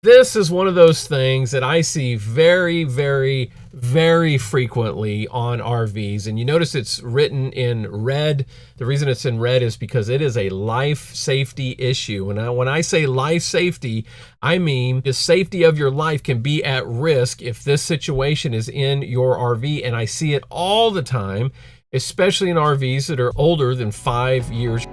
This is one of those things that I see very, very, very frequently on RVs. And you notice it's written in red. The reason it's in red is because it is a life safety issue. And when I say life safety, I mean the safety of your life can be at risk if this situation is in your RV. And I see it all the time, especially in RVs that are older than 5 years.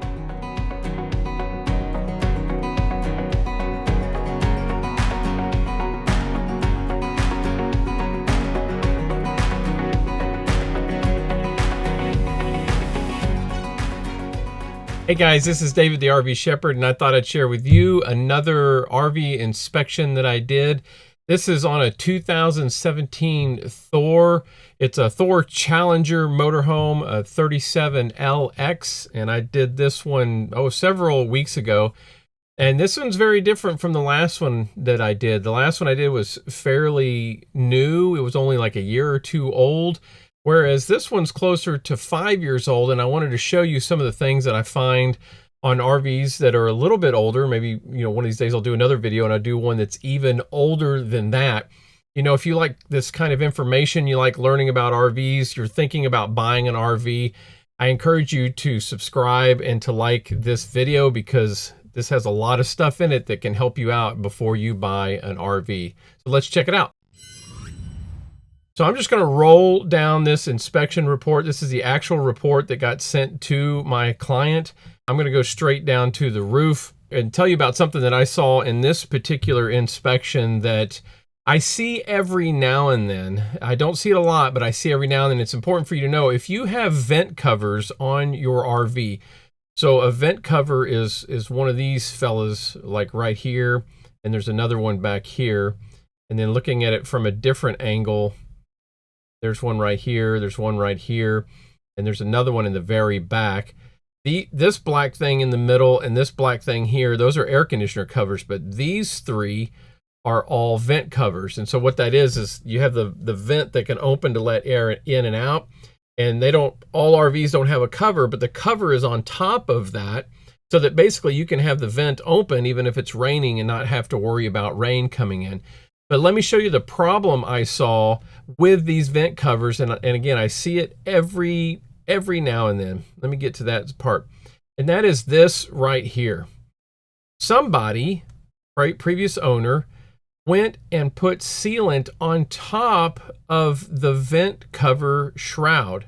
Hey guys, this is David the RV Shepherd, and I thought I'd share with you another RV inspection that I did. This is on a 2017 Thor. It's a Thor Challenger motorhome, a 37LX, and I did this one, several weeks ago. And this one's very different from the last one that I did. The last one I did was fairly new. It was only like a year or two old. Whereas this one's closer to 5 years old, and I wanted to show you some of the things that I find on RVs that are a little bit older. Maybe, one of these days I'll do another video and I'll do one that's even older than that. If you like this kind of information, you like learning about RVs, you're thinking about buying an RV, I encourage you to subscribe and to like this video because this has a lot of stuff in it that can help you out before you buy an RV. So let's check it out. So I'm just going to roll down this inspection report. This is the actual report that got sent to my client. I'm going to go straight down to the roof and tell you about something that I saw in this particular inspection that I see every now and then. I don't see it a lot, but I see every now and then. It's important for you to know if you have vent covers on your RV. So a vent cover is one of these fellas, like right here, and there's another one back here. And then looking at it from a different angle, there's one right here, there's one right here, and there's another one in the very back. This black thing in the middle and this black thing here, those are air conditioner covers, but these three are all vent covers. And so what that is you have the vent that can open to let air in and out, and all RVs don't have a cover, but the cover is on top of that, so that basically you can have the vent open even if it's raining and not have to worry about rain coming in. But let me show you the problem I saw with these vent covers. And again, I see it every now and then. Let me get to that part. And that is this right here. Somebody, right, previous owner, went and put sealant on top of the vent cover shroud.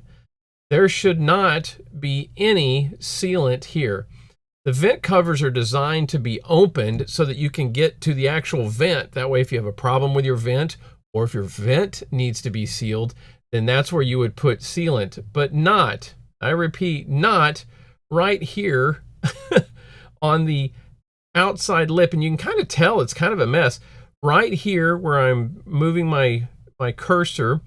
There should not be any sealant here. The vent covers are designed to be opened so that you can get to the actual vent. That way, if you have a problem with your vent, or if your vent needs to be sealed, then that's where you would put sealant, but not, I repeat, not right here on the outside lip. And you can kind of tell it's kind of a mess. Right here where I'm moving my cursor,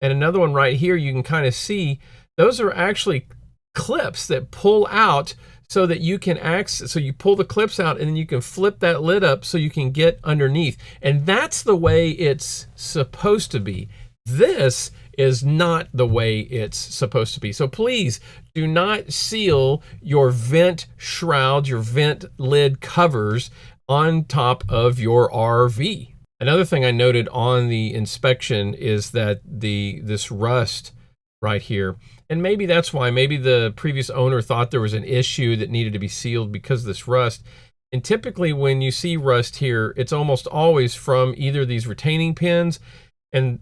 and another one right here, you can kind of see those are actually clips that pull out so that you can so you pull the clips out and then you can flip that lid up so you can get underneath. And that's the way it's supposed to be. This is not the way it's supposed to be. So please do not seal your vent shroud, your vent lid covers on top of your RV. Another thing I noted on the inspection is that this rust right here, and maybe that's why, maybe the previous owner thought there was an issue that needed to be sealed because of this rust. And typically when you see rust here, it's almost always from either these retaining pins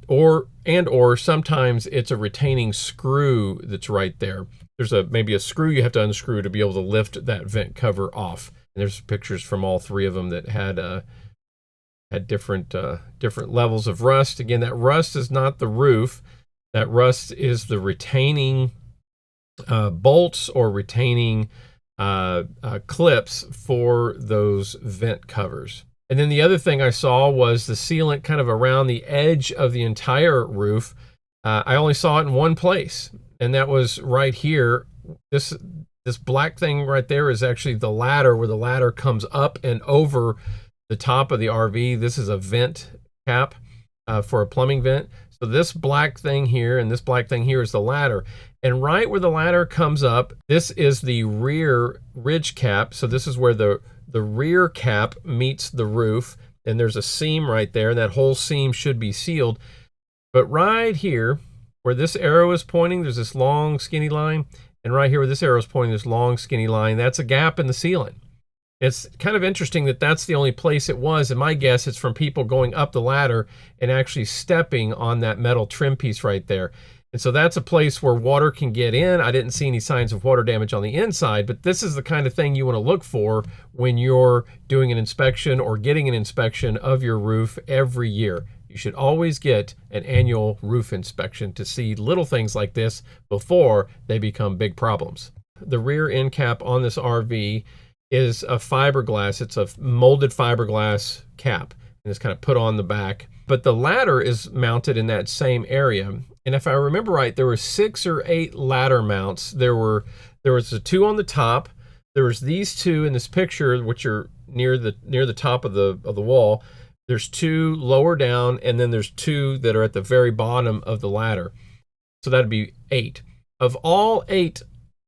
or sometimes it's a retaining screw that's right there. There's maybe a screw you have to unscrew to be able to lift that vent cover off. And there's pictures from all three of them that had different levels of rust. Again, that rust is not the roof. That rust is the retaining bolts or retaining clips for those vent covers. And then the other thing I saw was the sealant kind of around the edge of the entire roof. I only saw it in one place, and that was right here. This black thing right there is actually the ladder, where the ladder comes up and over the top of the RV. This is a vent cap for a plumbing vent. So this black thing here and this black thing here is the ladder. And right where the ladder comes up, this is the rear ridge cap. So this is where the rear cap meets the roof. and there's a seam right there, and that whole seam should be sealed. But right here, where this arrow is pointing, there's this long skinny line, and right here where this arrow is pointing, this long skinny line, that's a gap in the sealant. It's kind of interesting that that's the only place it was, and my guess it's from people going up the ladder and actually stepping on that metal trim piece right there. And so that's a place where water can get in. I didn't see any signs of water damage on the inside, but this is the kind of thing you want to look for when you're doing an inspection or getting an inspection of your roof every year. You should always get an annual roof inspection to see little things like this before they become big problems. The rear end cap on this RV is a fiberglass. It's a molded fiberglass cap, and it's kind of put on the back. But the ladder is mounted in that same area. And if I remember right, there were 6 or 8 ladder mounts. There was the 2 on the top. There was these 2 in this picture, which are near the top of the wall. There's 2 lower down, and then there's 2 that are at the very bottom of the ladder. So that'd be 8. Of all 8,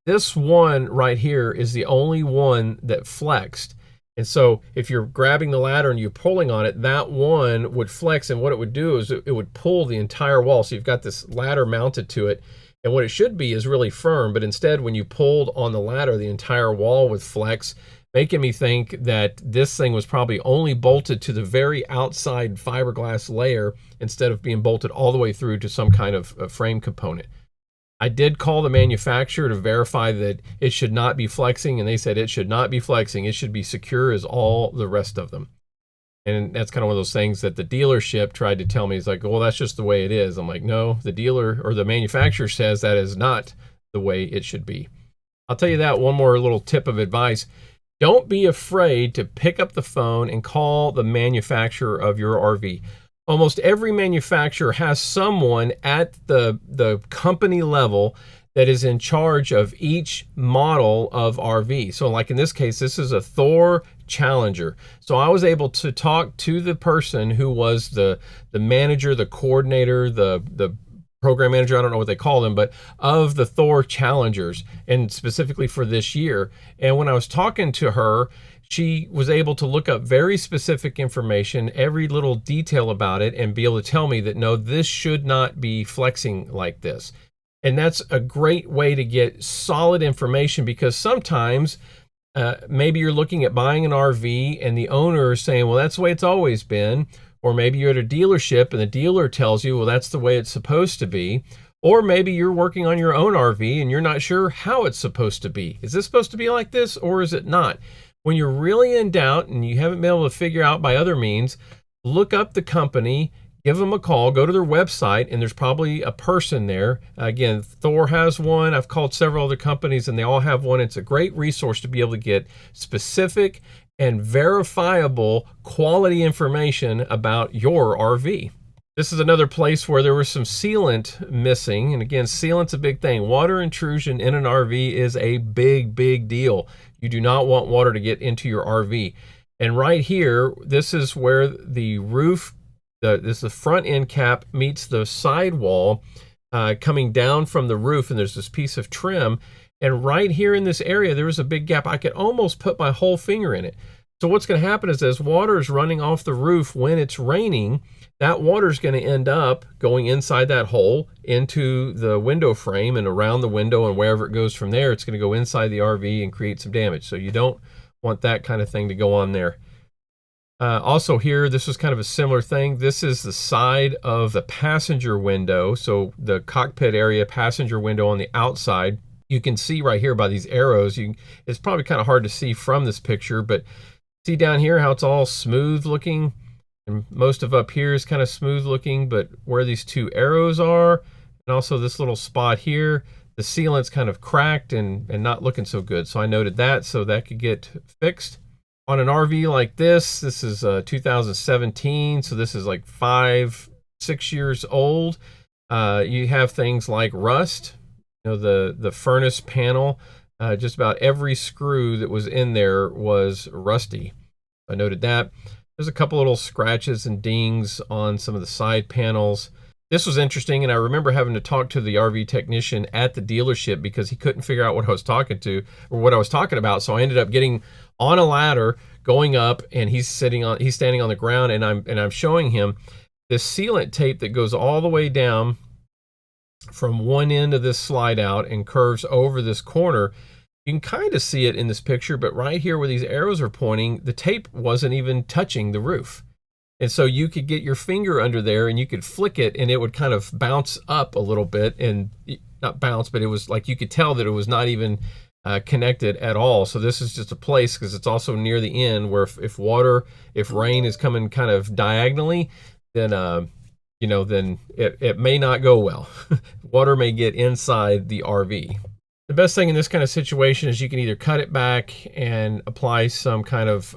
this one right here is the only one that flexed. And so if you're grabbing the ladder and you're pulling on it, that one would flex, and what it would do is it would pull the entire wall. So you've got this ladder mounted to it, and what it should be is really firm, but instead when you pulled on the ladder, the entire wall would flex, making me think that this thing was probably only bolted to the very outside fiberglass layer instead of being bolted all the way through to some kind of frame component. I did call the manufacturer to verify that it should not be flexing, and they said it should not be flexing. It should be secure as all the rest of them. And that's kind of one of those things that the dealership tried to tell me. It's like, well, that's just the way it is. I'm like, no, the dealer or the manufacturer says that is not the way it should be. I'll tell you that one more little tip of advice. Don't be afraid to pick up the phone and call the manufacturer of your RV. Almost every manufacturer has someone at the company level that is in charge of each model of RV. So like in this case, this is a Thor Challenger. So I was able to talk to the person who was the manager, the coordinator, the program manager, I don't know what they call them, but of the Thor Challengers, and specifically for this year. And when I was talking to her, she was able to look up very specific information, every little detail about it, and be able to tell me that, no, this should not be flexing like this. And that's a great way to get solid information, because sometimes maybe you're looking at buying an RV and the owner is saying, well, that's the way it's always been. Or maybe you're at a dealership and the dealer tells you, well, that's the way it's supposed to be. Or maybe you're working on your own RV and you're not sure how it's supposed to be. Is this supposed to be like this, or is it not? When you're really in doubt and you haven't been able to figure out by other means, look up the company, give them a call, go to their website, and there's probably a person there. Again, Thor has one. I've called several other companies and they all have one. It's a great resource to be able to get specific and verifiable quality information about your RV. This is another place where there was some sealant missing. And again, sealant's a big thing. Water intrusion in an RV is a big, big deal. You do not want water to get into your RV. And right here, this is where the roof, this is the front end cap meets the side wall coming down from the roof, and there's this piece of trim. And right here in this area, there was a big gap. I could almost put my whole finger in it. So what's going to happen is as water is running off the roof when it's raining, that water is going to end up going inside that hole into the window frame and around the window, and wherever it goes from there, it's going to go inside the RV and create some damage. So you don't want that kind of thing to go on there. Also here, this is kind of a similar thing. This is the side of the passenger window. So the cockpit area, passenger window on the outside. You can see right here by these arrows, it's probably kind of hard to see from this picture, but see down here how it's all smooth looking, and most of up here is kind of smooth looking, but where these 2 arrows are, and also this little spot here, the sealant's kind of cracked and not looking so good. So I noted that, so that could get fixed. On an RV like this is 2017, so this is like 5-6 years old. You have things like rust. You know, the furnace panel, just about every screw that was in there was rusty. I noted that. There's a couple little scratches and dings on some of the side panels. This was interesting, and I remember having to talk to the RV technician at the dealership because he couldn't figure out what I was talking to or what I was talking about. So I ended up getting on a ladder going up, and he's standing on the ground, and I'm showing him this sealant tape that goes all the way down from one end of this slide out and curves over this corner. You can kind of see it in this picture, but right here where these arrows are pointing, the tape wasn't even touching the roof. And so you could get your finger under there and you could flick it and it would kind of bounce up a little bit, and not bounce, but it was like you could tell that it was not even connected at all. So this is just a place, because it's also near the end where if rain is coming kind of diagonally, then then it may not go well. Water may get inside the RV. The best thing in this kind of situation is you can either cut it back and apply some kind of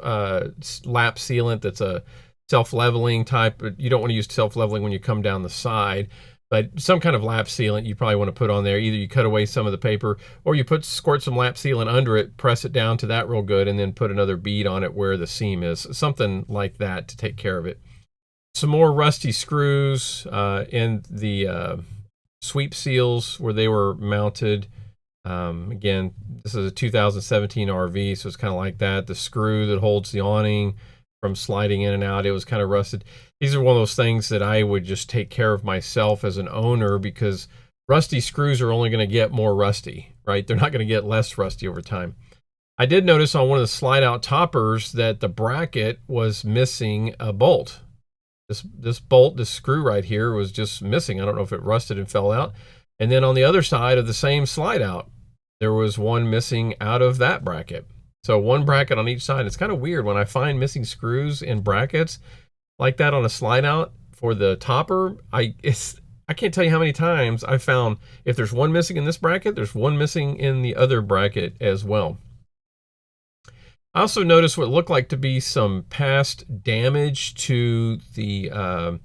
lap sealant that's a self-leveling type. But you don't want to use self-leveling when you come down the side, but some kind of lap sealant you probably want to put on there. Either you cut away some of the paper, or you squirt some lap sealant under it, press it down to that real good, and then put another bead on it where the seam is. Something like that to take care of it. Some more rusty screws in the sweep seals where they were mounted. Again, this is a 2017 RV, so it's kind of like that. The screw that holds the awning from sliding in and out, it was kind of rusted. These are one of those things that I would just take care of myself as an owner, because rusty screws are only going to get more rusty, right? They're not going to get less rusty over time. I did notice on one of the slide out toppers that the bracket was missing a bolt. This bolt, this screw right here, was just missing. I don't know if it rusted and fell out. And then on the other side of the same slide out, there was one missing out of that bracket. So one bracket on each side. It's kind of weird when I find missing screws in brackets like that on a slide out for the topper. I can't tell you how many times I found if there's one missing in this bracket, there's one missing in the other bracket as well. I also noticed what looked like to be some past damage to the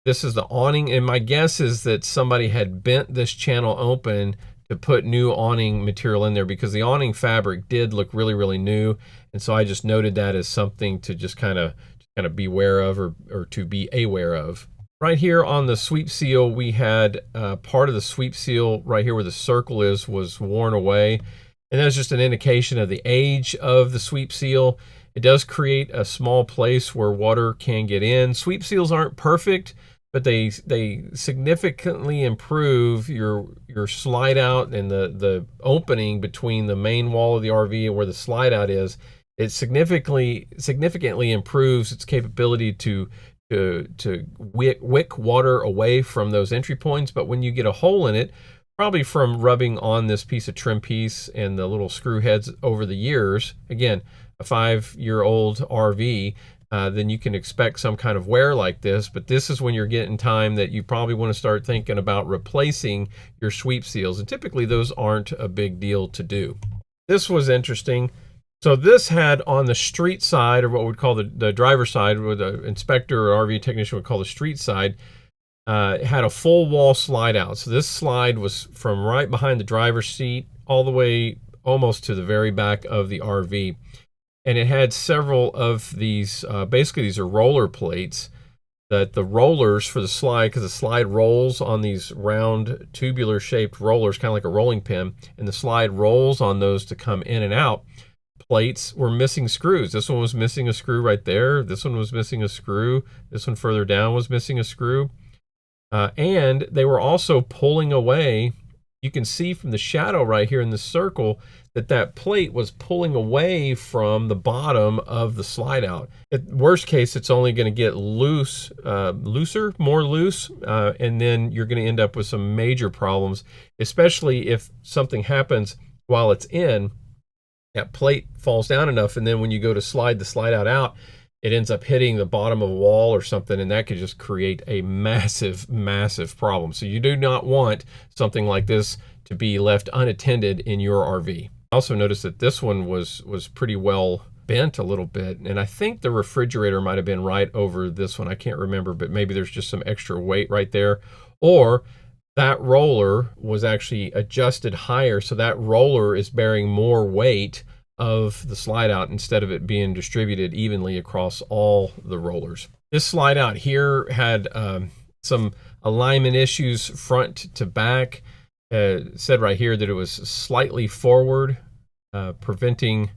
this is the awning, and my guess is that somebody had bent this channel open to put new awning material in there, because the awning fabric did look really, really new. And so I just noted that as something to just kind of beware of, or to be aware of. Right here on the sweep seal, we had part of the sweep seal right here where the circle is was worn away. And that's just an indication of the age of the sweep seal. It does create a small place where water can get in. Sweep seals aren't perfect, but they significantly improve your slide out and the opening between the main wall of the RV and where the slide out is. It significantly improves its capability to wick water away from those entry points. But when you get a hole in it, probably from rubbing on this piece of trim piece and the little screw heads over the years, again, a 5-year-old RV, then you can expect some kind of wear like this. But this is when you're getting time that you probably want to start thinking about replacing your sweep seals. And typically those aren't a big deal to do. This was interesting. So this had on the street side, or what we'd call the driver's side, or the inspector or RV technician would call the street side, had a full wall slide out. So this slide was from right behind the driver's seat all the way almost to the very back of the RV. And it had several of these, basically these are roller plates, that the rollers for the slide, because the slide rolls on these round tubular shaped rollers, kind of like a rolling pin, and the slide rolls on those to come in and out. Plates were missing screws. This one was missing a screw right there. This one was missing a screw. This one further down was missing a screw. And they were also pulling away. You can see from the shadow right here in the circle that plate was pulling away from the bottom of the slide out. At worst case, it's only going to get more loose, and then you're going to end up with some major problems, especially if something happens while it's in. That plate falls down enough, and then when you go to slide the slide out, it ends up hitting the bottom of a wall or something, and that could just create a massive, massive problem. So you do not want something like this to be left unattended in your RV. I also noticed that this one was pretty well bent a little bit, and I think the refrigerator might have been right over this one. I can't remember, but maybe there's just some extra weight right there. Or that roller was actually adjusted higher, so that roller is bearing more weight of the slide out instead of it being distributed evenly across all the rollers. This slide out here had some alignment issues front to back. Said right here that it was slightly forward, preventing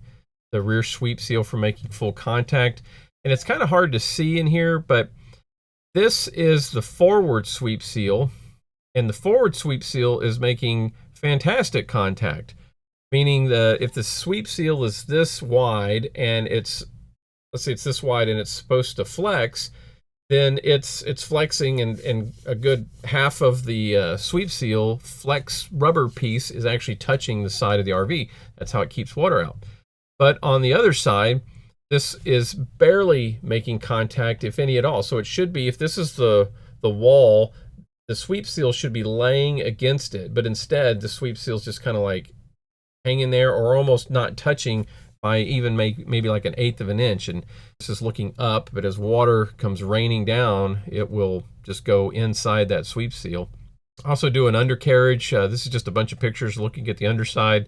the rear sweep seal from making full contact. And it's kind of hard to see in here, but this is the forward sweep seal, and the forward sweep seal is making fantastic contact, meaning that if the sweep seal is this wide and it's, let's say it's this wide and it's supposed to flex, then it's flexing, and a good half of the sweep seal flex rubber piece is actually touching the side of the RV. That's how it keeps water out. But on the other side, this is barely making contact, if any at all. So it should be, if this is the wall, the sweep seal should be laying against it, but instead the sweep seal is just kind of like hanging there, or almost not touching by even maybe like 1/8 of an inch. And this is looking up, but as water comes raining down, it will just go inside that sweep seal. Also do an undercarriage. This is just a bunch of pictures looking at the underside,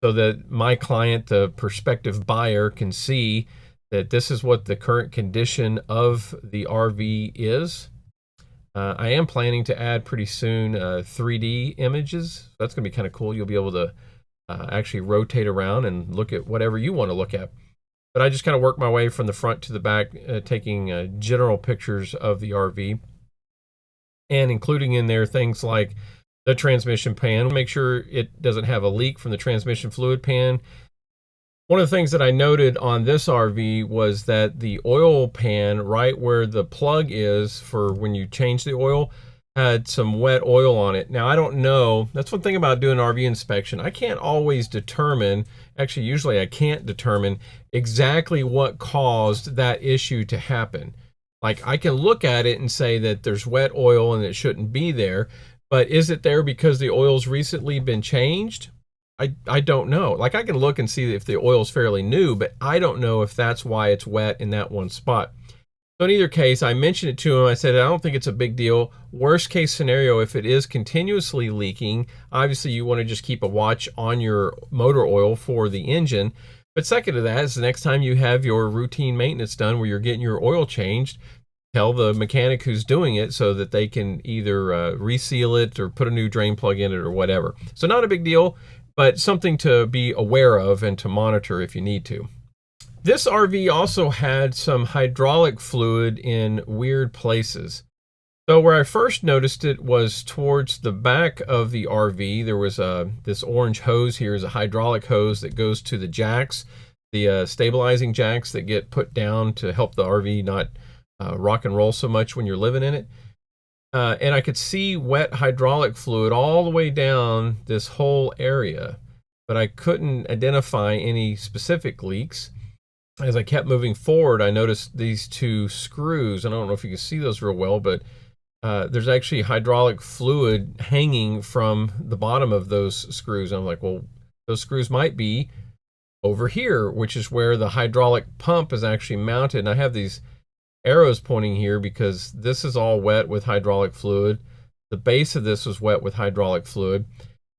so that my client, the prospective buyer, can see that this is what the current condition of the RV is. I am planning to add pretty soon 3D images. That's going to be kind of cool. You'll be able to actually rotate around and look at whatever you want to look at. But I just kind of work my way from the front to the back, taking general pictures of the RV, and including in there things like the transmission pan. Make sure it doesn't have a leak from the transmission fluid pan. One of the things that I noted on this RV was that the oil pan, right where the plug is for when you change the oil, had some wet oil on it. Now, I don't know. That's one thing about doing an RV inspection. I can't always determine, actually usually I can't determine exactly what caused that issue to happen. Like, I can look at it and say that there's wet oil and it shouldn't be there, but is it there because the oil's recently been changed? I don't know. Like, I can look and see if the oil's fairly new, but I don't know if that's why it's wet in that one spot. So in either case, I mentioned it to him. I said, I don't think it's a big deal. Worst case scenario, if it is continuously leaking, obviously you want to just keep a watch on your motor oil for the engine. But second to that is, the next time you have your routine maintenance done where you're getting your oil changed, tell the mechanic who's doing it so that they can either reseal it or put a new drain plug in it or whatever. So not a big deal, but something to be aware of and to monitor if you need to. This RV also had some hydraulic fluid in weird places. So where I first noticed it was towards the back of the RV. There was this orange hose here is a hydraulic hose that goes to the jacks, the stabilizing jacks that get put down to help the RV not rock and roll so much when you're living in it. And I could see wet hydraulic fluid all the way down this whole area, but I couldn't identify any specific leaks. As I kept moving forward, I noticed these two screws, and I don't know if you can see those real well, but there's actually hydraulic fluid hanging from the bottom of those screws. And I'm like, well, those screws might be over here, which is where the hydraulic pump is actually mounted. And I have these arrows pointing here because this is all wet with hydraulic fluid. The base of this was wet with hydraulic fluid.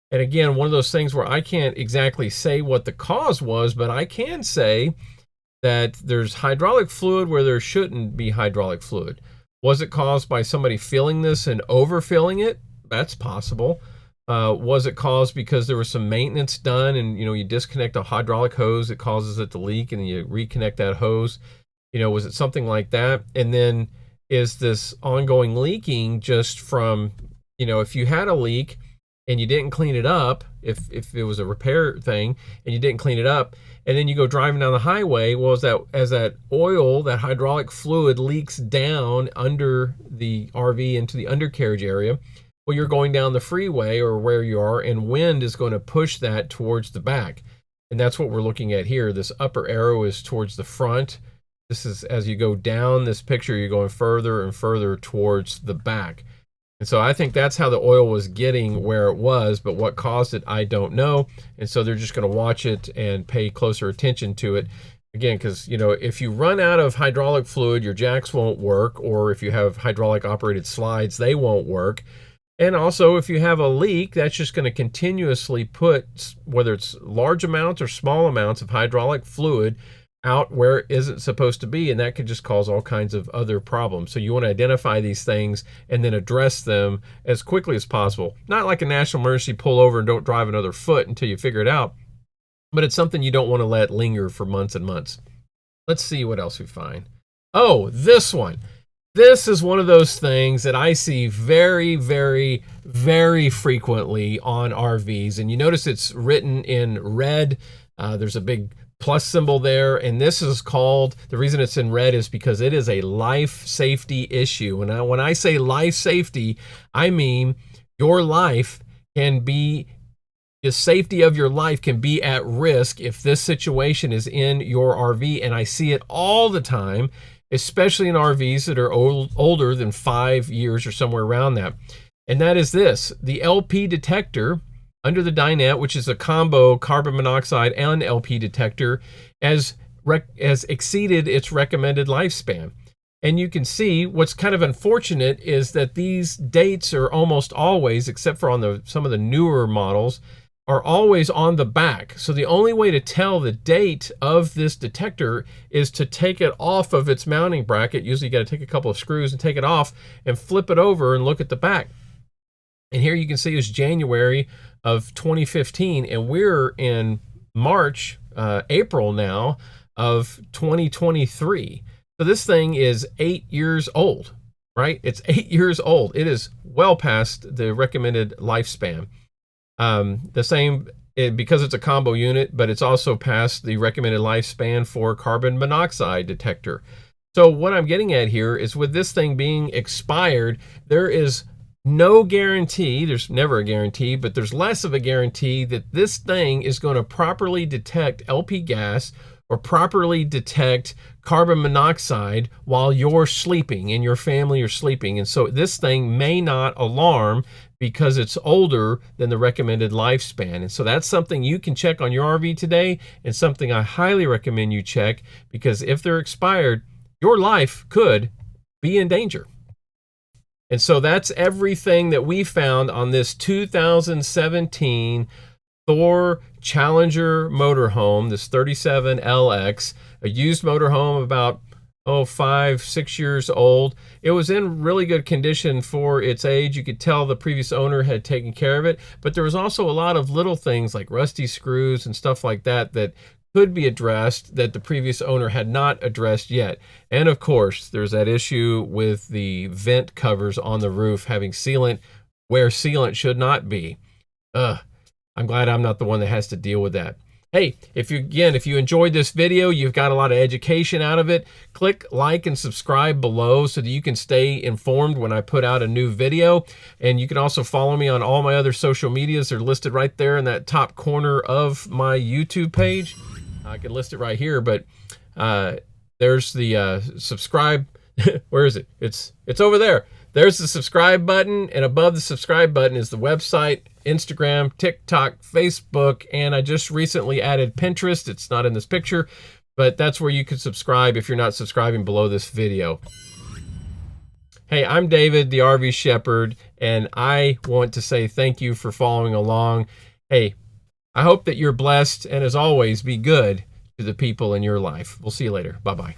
And again, one of those things where I can't exactly say what the cause was, but I can say that there's hydraulic fluid where there shouldn't be hydraulic fluid. Was it caused by somebody filling this and overfilling it? That's possible. Was it caused because there was some maintenance done and you disconnect a hydraulic hose that causes it to leak and then you reconnect that hose? Was it something like that? And then is this ongoing leaking just from, if you had a leak and you didn't clean it up, if it was a repair thing and you didn't clean it up, and then you go driving down the highway, well, as that oil, that hydraulic fluid leaks down under the RV into the undercarriage area, well, you're going down the freeway or where you are, and wind is going to push that towards the back. And that's what we're looking at here. This upper arrow is towards the front. This is, as you go down this picture, you're going further and further towards the back. And so I think that's how the oil was getting where it was, but what caused it, I don't know. And so they're just going to watch it and pay closer attention to it. Again, because, if you run out of hydraulic fluid, your jacks won't work, or if you have hydraulic operated slides, they won't work. And also, if you have a leak, that's just going to continuously put, whether it's large amounts or small amounts of hydraulic fluid, out where it isn't supposed to be, and that could just cause all kinds of other problems. So you want to identify these things and then address them as quickly as possible. Not like a national emergency, pull over and don't drive another foot until you figure it out. but it's something you don't want to let linger for months and months. Let's see what else we find. Oh, this one. This is one of those things that I see very, very, very frequently on RVs. And you notice it's written in red. There's a big plus symbol there. And this is called, the reason it's in red is because it is a life safety issue. And when I say life safety, I mean your life can be, the safety of your life can be at risk if this situation is in your RV. And I see it all the time, especially in RVs that are older than 5 years or somewhere around that. And that is this: the LP detector under the dinette, which is a combo carbon monoxide and LP detector, has exceeded its recommended lifespan. And you can see what's kind of unfortunate is that these dates are almost always, except for on some of the newer models, are always on the back. So the only way to tell the date of this detector is to take it off of its mounting bracket. Usually you got to take a couple of screws and take it off and flip it over and look at the back. And here you can see it's January of 2015, and we're in March, April now of 2023. So this thing is 8 years old, right? It's 8 years old. It is well past the recommended lifespan. The same, because it's a combo unit, but it's also past the recommended lifespan for carbon monoxide detector. So what I'm getting at here is, with this thing being expired, there is no guarantee, there's never a guarantee, but there's less of a guarantee that this thing is going to properly detect LP gas or properly detect carbon monoxide while you're sleeping and your family are sleeping. And so this thing may not alarm because it's older than the recommended lifespan. And so that's something you can check on your RV today, and something I highly recommend you check, because if they're expired, your life could be in danger. And so that's everything that we found on this 2017 Thor Challenger motorhome, this 37LX, a used motorhome about 5-6 years old. It was in really good condition for its age. You could tell the previous owner had taken care of it, but there was also a lot of little things like rusty screws and stuff like that that could be addressed that the previous owner had not addressed yet. And of course, there's that issue with the vent covers on the roof having sealant where sealant should not be. I'm glad I'm not the one that has to deal with that. Hey, if you enjoyed this video, you've got a lot of education out of it, click like and subscribe below so that you can stay informed when I put out a new video. And you can also follow me on all my other social medias. They're listed right there in that top corner of my YouTube page. I can list it right here, but there's the subscribe. Where is it? It's over there. There's the subscribe button, and above the subscribe button is the website, Instagram, TikTok, Facebook, and I just recently added Pinterest. It's not in this picture, but that's where you can subscribe if you're not subscribing below this video. Hey, I'm David, the RV Shepherd, and I want to say thank you for following along. Hey, I hope that you're blessed, and as always, be good to the people in your life. We'll see you later. Bye-bye.